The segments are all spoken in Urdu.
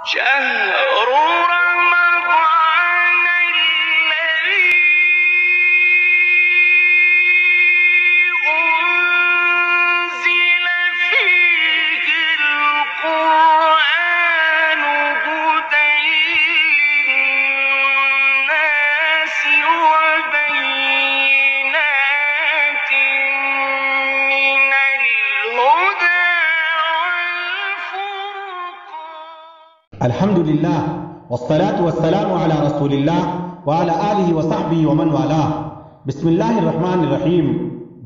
شهر رمضان الذي أنزل فيه القرآن هدى للناس وبينات من الهدى والفرقان. الحمد للہ والصلاة والسلام علی رسول اللہ وعلی آلہ وصحبہ ومن والاہ. بسم اللہ الرحمن الرحیم.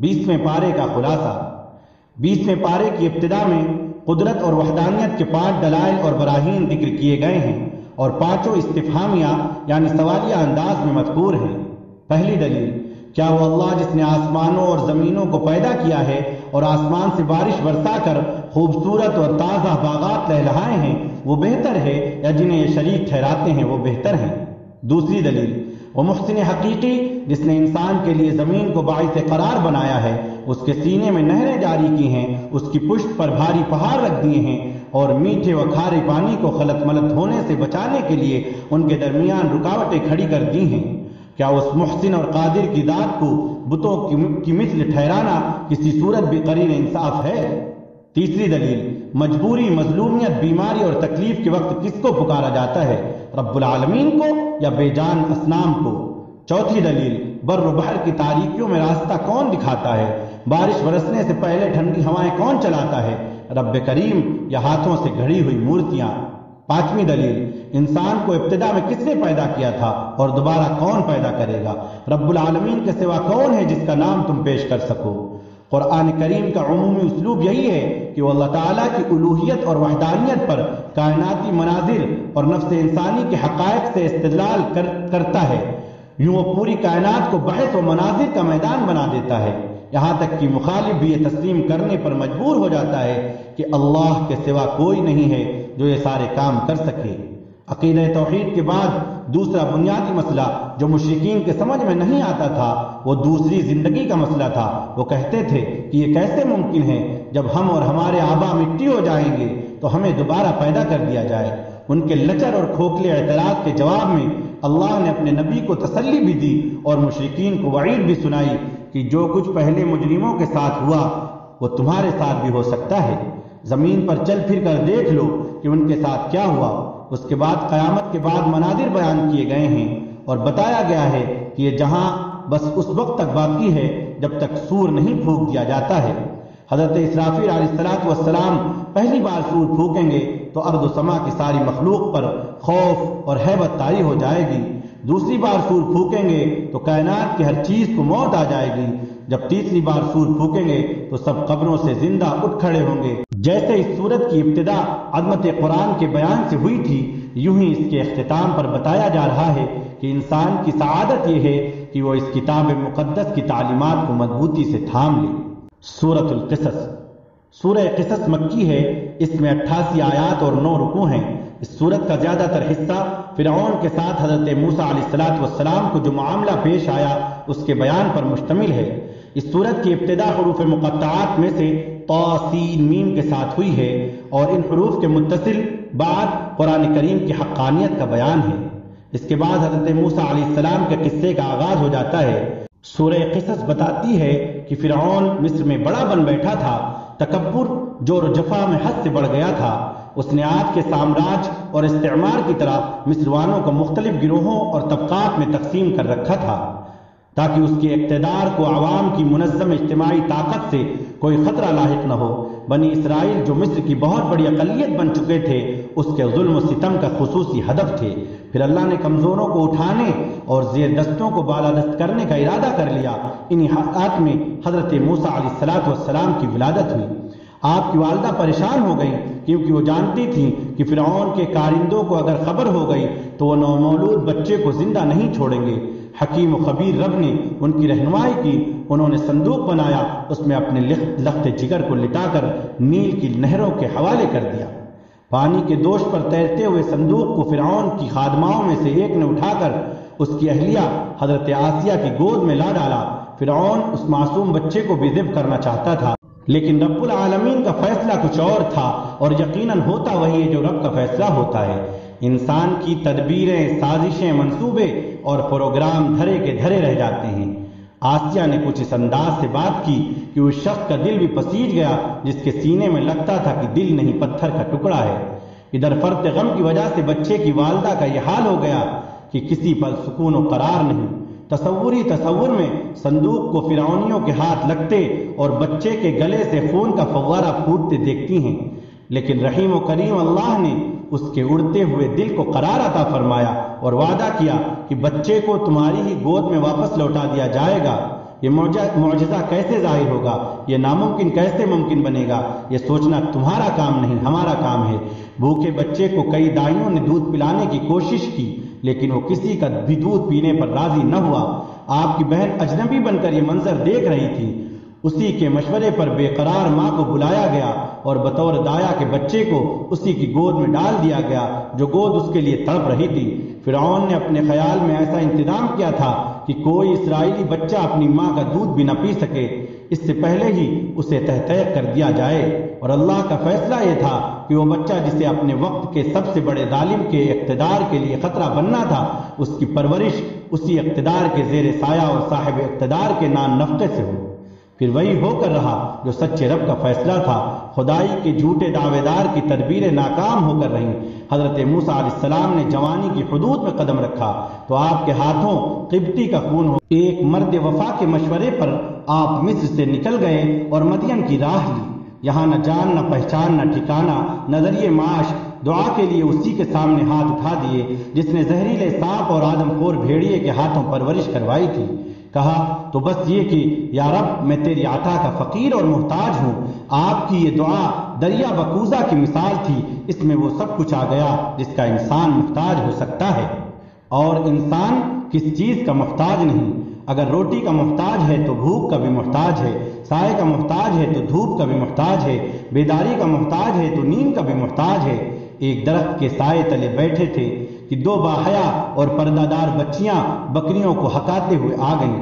20ویں پارے کا خلاصہ. 20ویں پارے کی ابتدا میں قدرت اور وحدانیت کے 5 دلائل اور براہین ذکر کیے گئے ہیں اور 5 استفہامیہ یعنی سوالیہ انداز میں مذکور ہیں. پہلی دلیل، کیا وہ اللہ جس نے آسمانوں اور زمینوں کو پیدا کیا ہے اور آسمان سے بارش برسا کر خوبصورت اور تازہ باغات لہلہائے ہیں، وہ بہتر ہے یا جنہیں یہ شریک ٹھہراتے ہیں وہ بہتر ہیں؟ دوسری دلیل، وہ محسن حقیقی جس نے انسان کے لیے زمین کو باعث قرار بنایا ہے، اس کے سینے میں نہریں جاری کی ہیں، اس کی پشت پر بھاری پہاڑ رکھ دیے ہیں اور میٹھے و کھارے پانی کو خلط ملط ہونے سے بچانے کے لیے ان کے درمیان رکاوٹیں کھڑی کر دی ہیں. کیا اس محسن اور قادر کی ذات کو بتوں کی مثل ٹھہرانا کسی صورت بھی قرین انصاف ہے؟ تیسری دلیل، مجبوری، مظلومیت، بیماری اور تکلیف کے وقت کس کو پکارا جاتا ہے، رب العالمین کو یا بے جان اصنام کو؟ چوتھی دلیل، بر و بحر کی تاریکیوں میں راستہ کون دکھاتا ہے، بارش برسنے سے پہلے ٹھنڈی ہوائیں کون چلاتا ہے، رب کریم یا ہاتھوں سے گھڑی ہوئی مورتیاں؟ پانچویں دلیل، انسان کو ابتدا میں کس نے پیدا کیا تھا اور دوبارہ کون پیدا کرے گا، رب العالمین کے سوا کون ہے جس کا نام تم پیش کر سکو؟ قرآن کریم کا عمومی اسلوب یہی ہے کہ وہ اللہ تعالیٰ کی الوہیت اور وحدانیت پر کائناتی مناظر اور نفس انسانی کے حقائق سے استدلال کرتا ہے. یوں وہ پوری کائنات کو بحث و مناظر کا میدان بنا دیتا ہے، یہاں تک کہ مخالف بھی یہ تسلیم کرنے پر مجبور ہو جاتا ہے کہ اللہ کے سوا کوئی نہیں ہے جو یہ سارے کام کر سکے. عقیدہ توحید کے بعد دوسرا بنیادی مسئلہ جو مشرکین کے سمجھ میں نہیں آتا تھا وہ دوسری زندگی کا مسئلہ تھا. وہ کہتے تھے کہ یہ کیسے ممکن ہے جب ہم اور ہمارے آبا مٹی ہو جائیں گے تو ہمیں دوبارہ پیدا کر دیا جائے. ان کے لچر اور کھوکھلے اعتراض کے جواب میں اللہ نے اپنے نبی کو تسلی بھی دی اور مشرکین کو وعید بھی سنائی کہ جو کچھ پہلے مجرموں کے ساتھ ہوا وہ تمہارے ساتھ بھی ہو سکتا ہے. زمین پر چل پھر کر دیکھ لو کہ ان کے ساتھ کیا ہوا. اس کے بعد قیامت کے بعد مناظر بیان کیے گئے ہیں اور بتایا گیا ہے کہ یہ جہاں بس اس وقت تک باقی ہے جب تک سور نہیں پھونک دیا جاتا ہے. حضرت اسرافیل علیہ السلام پہلی بار سور پھونکیں گے تو ارض و سما کی ساری مخلوق پر خوف اور ہیبت طاری ہو جائے گی. دوسری بار سور پھونکیں گے تو کائنات کی ہر چیز کو موت آ جائے گی. جب تیسری بار سور پھونکیں گے تو سب قبروں سے زندہ اٹھ کھڑے ہوں گے. جیسے اس سورت کی ابتدا عظمت قرآن کے بیان سے ہوئی تھی، یوں ہی اس کے اختتام پر بتایا جا رہا ہے کہ انسان کی سعادت یہ ہے کہ وہ اس کتاب مقدس کی تعلیمات کو مضبوطی سے تھام لے. سورۃ القصص. سورہ قصص مکی ہے. اس میں 88 آیات اور 9 رکوع ہیں. اس سورت کا زیادہ تر حصہ فرعون کے ساتھ حضرت موسیٰ علیہ السلام کو جو معاملہ پیش آیا اس کے بیان پر مشتمل ہے. اس سورت کی ابتدا حروف مقطعات میں سے طا سین میم کے ساتھ ہوئی ہے اور ان حروف کے متصل بعد قرآن کریم کی حقانیت کا بیان ہے. اس کے بعد حضرت موسیٰ علیہ السلام کے قصے کا آغاز ہو جاتا ہے. سورہ قصص بتاتی ہے کہ فرعون مصر میں بڑا بن بیٹھا تھا. تکبر، جور و جفا میں حد سے بڑھ گیا تھا. اس نے آج کے سامراج اور استعمار کی طرح مصروانوں کو مختلف گروہوں اور طبقات میں تقسیم کر رکھا تھا تاکہ اس کے اقتدار کو عوام کی منظم اجتماعی طاقت سے کوئی خطرہ لاحق نہ ہو. بنی اسرائیل جو مصر کی بہت بڑی اقلیت بن چکے تھے اس کے ظلم و ستم کا خصوصی ہدف تھے. پھر اللہ نے کمزوروں کو اٹھانے اور زیر دستوں کو بالادست کرنے کا ارادہ کر لیا. انہی حالات میں حضرت موسیٰ علیہ السلام کی ولادت ہوئی. آپ کی والدہ پریشان ہو گئی کیونکہ وہ جانتی تھیں کہ فرعون کے کارندوں کو اگر خبر ہو گئی تو وہ نومولود بچے کو زندہ نہیں چھوڑیں گے. حکیم و خبیر رب نے ان کی رہنمائی کی. انہوں نے صندوق بنایا، اس میں اپنے لخت جگر کو لٹا کر نیل کی نہروں کے حوالے کر دیا. پانی کے دوش پر تیرتے ہوئے صندوق کو فرعون کی خادماؤں میں سے ایک نے اٹھا کر اس کی اہلیہ حضرت آسیہ کی گود میں لا ڈالا. فرعون اس معصوم بچے کو بھی ذبح کرنا چاہتا تھا لیکن رب العالمین کا فیصلہ کچھ اور تھا، اور یقیناً ہوتا وہی ہے جو رب کا فیصلہ ہوتا ہے۔ انسان کی تدبیریں، سازشیں، منصوبے اور پروگرام دھرے کے دھرے رہ جاتے ہیں۔ آسیہ نے کچھ اس انداز سے بات کی کہ اس شخص کا دل بھی پسیج گیا جس کے سینے میں لگتا تھا کہ دل نہیں پتھر کا ٹکڑا ہے۔ ادھر فرط غم کی وجہ سے بچے کی والدہ کا یہ حال ہو گیا کہ کسی پر سکون و قرار نہیں۔ تصور میں صندوق کو فرعونیوں کے ہاتھ لگتے اور بچے کے گلے سے خون کا فوارہ پھوٹتے دیکھتی ہیں، لیکن رحیم و کریم اللہ نے اس کے اڑتے ہوئے دل کو قرار عطا فرمایا اور وعدہ کیا کہ بچے کو تمہاری ہی گود میں واپس لوٹا دیا جائے گا۔ یہ معجزہ کیسے ظاہر ہوگا، یہ ناممکن کیسے ممکن بنے گا، یہ سوچنا تمہارا کام نہیں، ہمارا کام ہے۔ بھوکے بچے کو کئی دائیوں نے دودھ پلانے کی کوشش کی، لیکن وہ کسی کا بھی دودھ پینے پر راضی نہ ہوا۔ آپ کی بہن اجنبی بن کر یہ منظر دیکھ رہی تھی۔ اسی کے مشورے پر بے قرار ماں کو بلایا گیا اور بطور دایا کے بچے کو اسی کی گود میں ڈال دیا گیا جو گود اس کے لیے تڑپ رہی تھی۔ فرعون نے اپنے خیال میں ایسا انتظام کیا تھا کہ کوئی اسرائیلی بچہ اپنی ماں کا دودھ بھی نہ پی سکے، اس سے پہلے ہی اسے تہتیک کر دیا جائے، اور اللہ کا فیصلہ یہ تھا کہ وہ بچہ جسے اپنے وقت کے سب سے بڑے ظالم کے اقتدار کے لیے خطرہ بننا تھا، اس کی پرورش اسی اقتدار کے زیر سایہ اور صاحب اقتدار کے نان نفقے سے ہو۔ پھر وہی ہو کر رہا جو سچے رب کا فیصلہ تھا۔ خدائی کے جھوٹے دعوے دار کی تدبیریں ناکام ہو کر رہیں۔ حضرت موسیٰ علیہ السلام نے جوانی کی حدود میں قدم رکھا تو آپ کے ہاتھوں قبطی کا خون ہو۔ ایک مرد وفا کے مشورے پر آپ مصر سے نکل گئے اور مدین کی راہ لی۔ یہاں نہ جان، نہ پہچان، نہ ٹھکانہ، نہ ذریعہ معاش۔ دعا کے لیے اسی کے سامنے ہاتھ اٹھا دیے جس نے زہریلے سانپ اور آدم خور بھیڑیے کے ہاتھوں پرورش کروائی تھی۔ کہا تو بس یہ کہ یا رب میں تیری عطا کا فقیر اور محتاج ہوں۔ آپ کی یہ دعا دریا بکوزہ کی مثال تھی، اس میں وہ سب کچھ آ گیا جس کا انسان محتاج ہو سکتا ہے، اور انسان کس چیز کا محتاج نہیں۔ اگر روٹی کا محتاج ہے تو بھوک کا بھی محتاج ہے، سائے کا محتاج ہے تو دھوپ کا بھی محتاج ہے، بیداری کا محتاج ہے تو نیند کا بھی محتاج ہے۔ ایک درخت کے سائے تلے بیٹھے تھے کہ دو باحیا اور پردہ دار بچیاں بکریوں کو ہکاتے ہوئے آ گئیں۔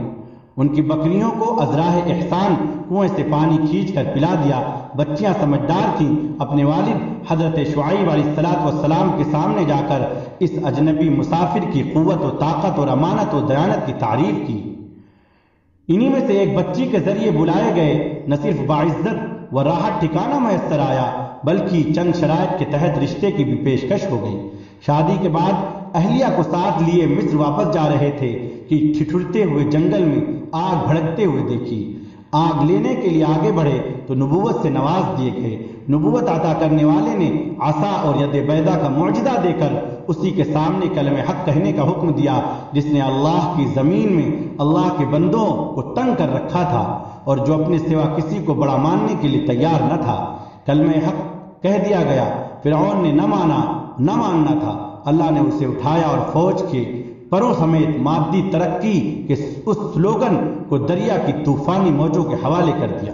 ان کی بکریوں کو ازراہ احسان کنویں سے پانی کھینچ کر پلا دیا۔ بچیاں سمجھدار تھیں، اپنے والد حضرت شعیب علیہ السلام کے سامنے جا کر اس اجنبی مسافر کی قوت و طاقت اور امانت و دیانت کی تعریف کی۔ انہی میں سے ایک بچی کے ذریعے بلائے گئے نہ صرف باعزت و راحت ٹھکانہ میسر آیا بلکہ چند شرائط کے تحت رشتے کی بھی پیشکش ہو گئی۔ شادی کے بعد اہلیہ کو ساتھ لیے مصر واپس جا رہے تھے کہ ٹھٹھرتے ہوئے جنگل میں آگ بھڑکتے ہوئے دیکھی۔ آگ لینے کے لیے آگے بڑھے تو نبوت سے نواز دیے گئے۔ نبوت عطا کرنے والے نے عصا اور ید بیضا کا معجزہ دے کر اسی کے سامنے کلمہ حق کہنے کا حکم دیا جس نے اللہ کی زمین میں اللہ کے بندوں کو تنگ کر رکھا تھا اور جو اپنے سوا کسی کو بڑا ماننے کے لیے تیار نہ تھا۔ کلمہ حق کہہ دیا گیا، فرعون نے نہ ماننا تھا۔ اللہ نے اسے اٹھایا اور فوج کے پروں سمیت مادی ترقی کے اس سلوگن کو دریا کی طوفانی موجوں کے حوالے کر دیا۔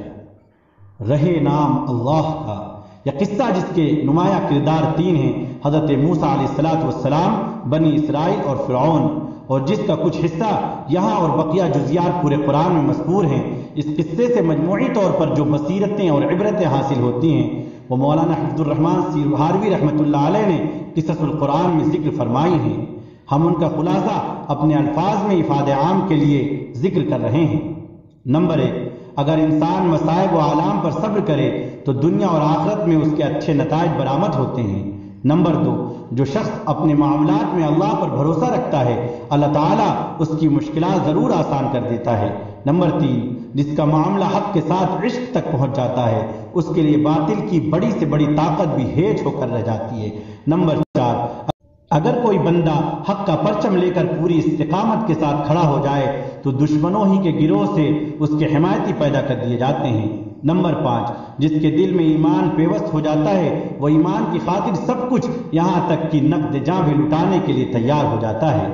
رہے نام اللہ کا۔ یہ قصہ جس کے نمایاں کردار تین ہیں، حضرت موسیٰ علیہ السلام، بنی اسرائیل اور فرعون، اور جس کا کچھ حصہ یہاں اور بقیہ جزیات پورے قرآن میں مذکور ہیں۔ اس قصے سے مجموعی طور پر جو بصیرتیں اور عبرتیں حاصل ہوتی ہیں وہ مولانا حفظ الرحمان سیربھاروی رحمۃ اللہ علیہ نے قصص القرآن میں ذکر فرمائی ہیں۔ ہم ان کا خلاصہ اپنے الفاظ میں افادہ عام کے لیے ذکر کر رہے ہیں۔ نمبر 1، اگر انسان مصائب و آلام پر صبر کرے تو دنیا اور آخرت میں اس کے اچھے نتائج برآمد ہوتے ہیں۔ نمبر 2، جو شخص اپنے معاملات میں اللہ پر بھروسہ رکھتا ہے اللہ تعالیٰ اس کی مشکلات ضرور آسان کر دیتا ہے۔ نمبر 3، جس کا معاملہ حق کے ساتھ عشق تک پہنچ جاتا ہے اس کے لیے باطل کی بڑی سے بڑی طاقت بھی ہیج ہو کر رہ جاتی ہے۔ نمبر 4، اگر کوئی بندہ حق کا پرچم لے کر پوری استقامت کے ساتھ کھڑا ہو جائے تو دشمنوں ہی کے گروہ سے اس کے حمایتی پیدا کر دیے جاتے ہیں۔ نمبر 5، جس کے دل میں ایمان پیوست ہو جاتا ہے وہ ایمان کی خاطر سب کچھ یہاں تک کہ نقد جاں بھی لٹانے کے لیے تیار ہو جاتا ہے۔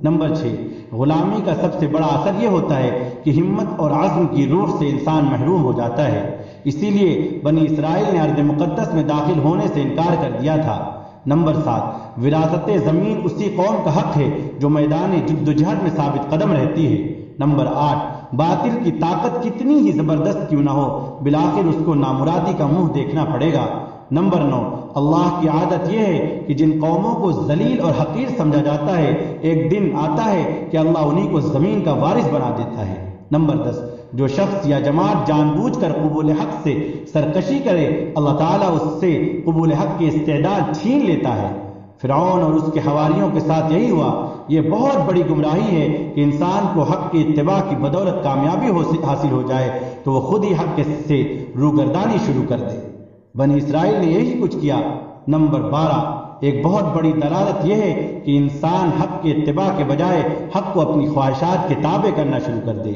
نمبر 6، غلامی کا سب سے بڑا اثر یہ ہوتا ہے کہ ہمت اور عزم کی روح سے انسان محروم ہو جاتا ہے۔ اسی لیے بنی اسرائیل نے ارض مقدس میں داخل ہونے سے انکار کر دیا تھا۔ نمبر 7، وراثت زمین اسی قوم کا حق ہے جو میدان جد و جہد میں ثابت قدم رہتی ہے۔ نمبر 8، باطل کی طاقت کتنی ہی زبردست کیوں نہ ہو بالآخر اس کو نامرادی کا منہ دیکھنا پڑے گا۔ نمبر 9، اللہ کی عادت یہ ہے کہ جن قوموں کو ذلیل اور حقیر سمجھا جاتا ہے ایک دن آتا ہے کہ اللہ انہی کو زمین کا وارث بنا دیتا ہے۔ نمبر 10، جو شخص یا جماعت جان بوجھ کر قبول حق سے سرکشی کرے اللہ تعالیٰ اس سے قبول حق کی استعداد چھین لیتا ہے۔ فرعون اور اس کے حواریوں کے ساتھ یہی ہوا۔ یہ بہت بڑی گمراہی ہے کہ انسان کو حق کی اتباع کی بدولت کامیابی حاصل ہو جائے تو وہ خود ہی حق سے روگردانی شروع کر دے۔ بنی اسرائیل نے یہی کچھ کیا۔ نمبر 12، ایک بہت بڑی دلالت یہ ہے کہ انسان حق کی اتباع کے بجائے حق کو اپنی خواہشات کے تابع کرنا شروع کر دے۔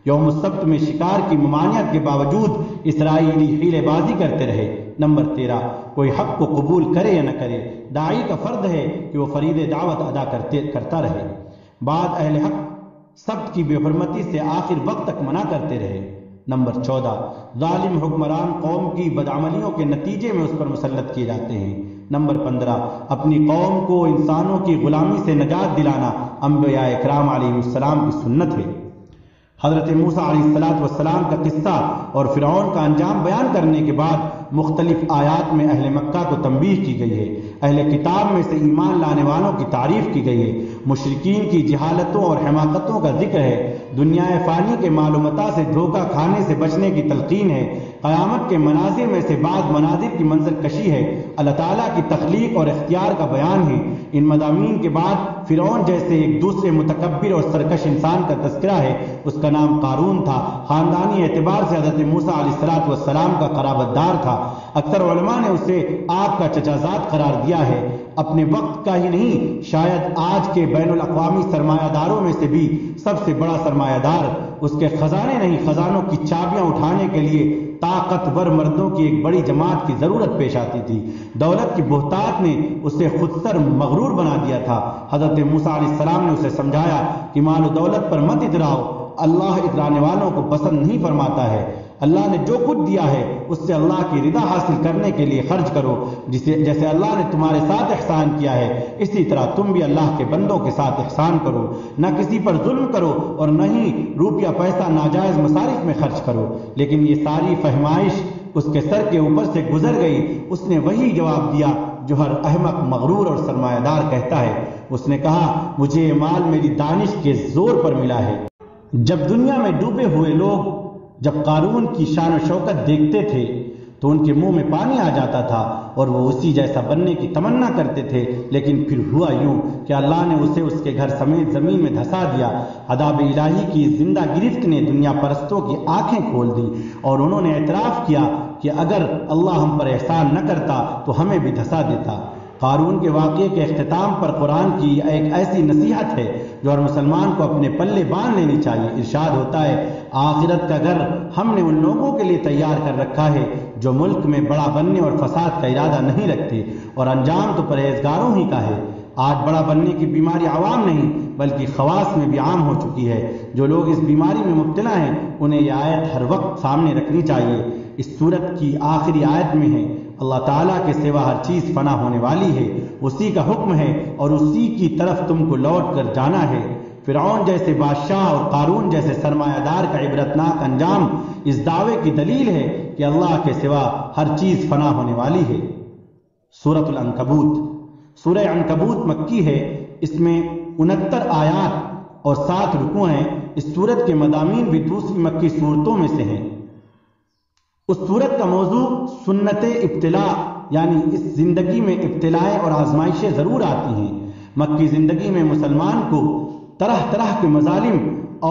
یوم السبت میں شکار کی ممانعت کے باوجود اسرائیلی حیلے بازی کرتے رہے۔ نمبر 13، کوئی حق کو قبول کرے یا نہ کرے داعی کا فرض ہے کہ وہ فرید دعوت ادا کرتا رہے۔ بعد اہل حق سبت کی بے حرمتی سے آخر وقت تک منع کرتے رہے۔ نمبر 14، ظالم حکمران قوم کی بدعملیوں کے نتیجے میں اس پر مسلط کیے جاتے ہیں۔ نمبر 15، اپنی قوم کو انسانوں کی غلامی سے نجات دلانا انبیاء اکرام علیہ السلام کی سنت ہے۔ حضرت موسیٰ علیہ السلام کا قصہ اور فرعون کا انجام بیان کرنے کے بعد مختلف آیات میں اہل مکہ کو تنبیہ کی گئی ہے۔ اہل کتاب میں سے ایمان لانے والوں کی تعریف کی گئی ہے۔ مشرکین کی جہالتوں اور حماقتوں کا ذکر ہے۔ دنیا فانی کے معلومات سے دھوکہ کھانے سے بچنے کی تلقین ہے۔ قیامت کے مناظر میں سے بعض مناظر کی منظر کشی ہے۔ اللہ تعالیٰ کی تخلیق اور اختیار کا بیان ہے۔ ان مضامین کے بعد فرعون جیسے ایک دوسرے متکبر اور سرکش انسان کا تذکرہ ہے۔ اس کا نام قارون تھا۔ خاندانی اعتبار سے حضرت موسیٰ علیہ السلام کا قرابت دار تھا۔ اکثر علماء نے اسے آپ کا چچا زاد قرار دیا ہے۔ اپنے وقت کا ہی نہیں، شاید آج کے بین الاقوامی سرمایہ داروں میں سے بھی سب سے بڑا سرمایہ دار۔ اس کے خزانے نہیں، خزانوں کی چابیاں اٹھانے کے لیے طاقتور مردوں کی ایک بڑی جماعت کی ضرورت پیش آتی تھی۔ دولت کی بہتات نے اسے خود سر مغرور بنا دیا تھا۔ حضرت موسیٰ علیہ السلام نے اسے سمجھایا کہ مال و دولت پر مت اتراؤ، اللہ اترانے والوں کو پسند نہیں فرماتا ہے۔ اللہ نے جو کچھ دیا ہے اس سے اللہ کی رضا حاصل کرنے کے لیے خرچ کرو۔ جیسے اللہ نے تمہارے ساتھ احسان کیا ہے اسی طرح تم بھی اللہ کے بندوں کے ساتھ احسان کرو۔ نہ کسی پر ظلم کرو اور نہ ہی روپیہ پیسہ ناجائز مصارف میں خرچ کرو۔ لیکن یہ ساری فہمائش اس کے سر کے اوپر سے گزر گئی۔ اس نے وہی جواب دیا جو ہر احمق، مغرور اور سرمایہ دار کہتا ہے۔ اس نے کہا مجھے یہ مال میری دانش کے زور پر ملا ہے۔ جب دنیا میں ڈوبے ہوئے لوگ جب قارون کی شان و شوکت دیکھتے تھے تو ان کے منہ میں پانی آ جاتا تھا اور وہ اسی جیسا بننے کی تمنا کرتے تھے، لیکن پھر ہوا یوں کہ اللہ نے اسے اس کے گھر سمیت زمین میں دھسا دیا۔ عذاب الہی کی زندہ گرفت نے دنیا پرستوں کی آنکھیں کھول دی اور انہوں نے اعتراف کیا کہ اگر اللہ ہم پر احسان نہ کرتا تو ہمیں بھی دھسا دیتا۔ قارون کے واقعے کے اختتام پر قرآن کی ایک ایسی نصیحت ہے جو ہر مسلمان کو اپنے پلے باندھ لینی چاہیے۔ ارشاد ہوتا ہے آخرت کا گھر ہم نے ان لوگوں کے لیے تیار کر رکھا ہے جو ملک میں بڑا بننے اور فساد کا ارادہ نہیں رکھتے، اور انجام تو پرہیزگاروں ہی کا ہے۔ آج بڑا بننے کی بیماری عوام نہیں بلکہ خواص میں بھی عام ہو چکی ہے۔ جو لوگ اس بیماری میں مبتلا ہیں انہیں یہ آیت ہر وقت سامنے رکھنی چاہیے۔ اس سورت کی آخری آیت میں ہے اللہ تعالیٰ کے سوا ہر چیز فنا ہونے والی ہے، اسی کا حکم ہے اور اسی کی طرف تم کو لوٹ کر جانا ہے۔ فرعون جیسے بادشاہ اور قارون جیسے سرمایہ دار کا عبرتناک انجام اس دعوے کی دلیل ہے کہ اللہ کے سوا ہر چیز فنا ہونے والی ہے۔ سورۃ العنکبوت، سورہ عنکبوت مکی ہے۔ اس میں 69 آیات اور 7 رکوع ہیں۔ اس سورت کے مضامین بھی دوسری مکی صورتوں میں سے ہیں۔ اس سورت کا موضوع سنت ابتلاء، یعنی اس زندگی میں ابتلائیں اور آزمائشیں ضرور آتی ہیں۔ مکی زندگی میں مسلمان کو طرح طرح کے مظالم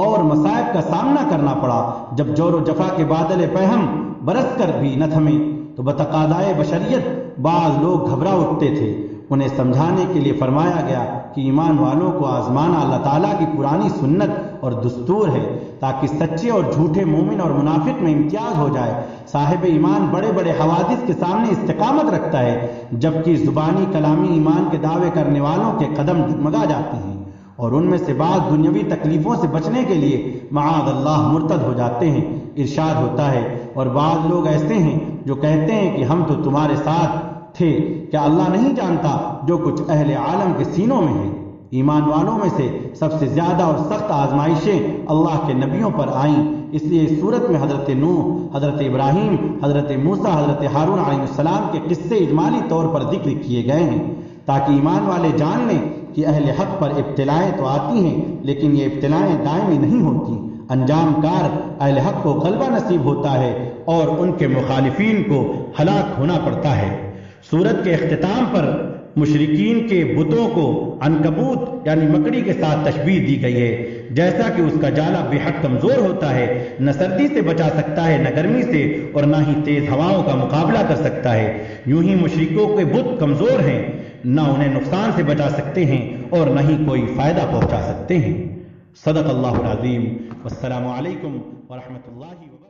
اور مصائب کا سامنا کرنا پڑا۔ جب جور و جفا کے بادل پہم برس کر بھی نہ تھمے تو بتقاضائے بشریت بعض لوگ گھبرا اٹھتے تھے۔ انہیں سمجھانے کے لیے فرمایا گیا کہ ایمان والوں کو آزمانا اللہ تعالیٰ کی پرانی سنت اور دستور ہے تاکہ سچے اور جھوٹے مومن اور منافق میں امتیاز ہو جائے۔ صاحب ایمان بڑے بڑے حوادث کے سامنے استقامت رکھتا ہے، جبکہ زبانی کلامی ایمان کے دعوے کرنے والوں کے قدم ڈگمگا جاتے ہیں اور ان میں سے بعض دنیاوی تکلیفوں سے بچنے کے لیے معاذ اللہ مرتد ہو جاتے ہیں۔ ارشاد ہوتا ہے اور بعض لوگ ایسے ہیں جو کہتے ہیں کہ ہم تو تمہارے ساتھ تھے، کیا اللہ نہیں جانتا جو کچھ اہل عالم کے سینوں میں ہے؟ ایمان والوں میں سے سب سے زیادہ اور سخت آزمائشیں اللہ کے نبیوں پر آئیں، اس لیے اس صورت میں حضرت نوح، حضرت ابراہیم، حضرت موسیٰ، حضرت ہارون علیہ السلام کے قصے اجمالی طور پر ذکر کیے گئے ہیں تاکہ ایمان والے جان لیں کہ اہل حق پر ابتلائیں تو آتی ہیں لیکن یہ ابتلائیں دائمی نہیں ہوتی، انجام کار اہل حق کو غلبہ نصیب ہوتا ہے اور ان کے مخالفین کو ہلاک ہونا پڑتا ہے۔ سورت کے اختتام پر مشرکین کے بتوں کو عنکبوت یعنی مکڑی کے ساتھ تشبیہ دی گئی ہے، جیسا کہ اس کا جالا بے حد کمزور ہوتا ہے، نہ سردی سے بچا سکتا ہے، نہ گرمی سے، اور نہ ہی تیز ہواؤں کا مقابلہ کر سکتا ہے۔ یوں ہی مشرکوں کے بت کمزور ہیں، نہ انہیں نقصان سے بچا سکتے ہیں اور نہ ہی کوئی فائدہ پہنچا سکتے ہیں۔ صدق اللہ العظیم۔ والسلام علیکم ورحمۃ اللہ وبرکاتہ۔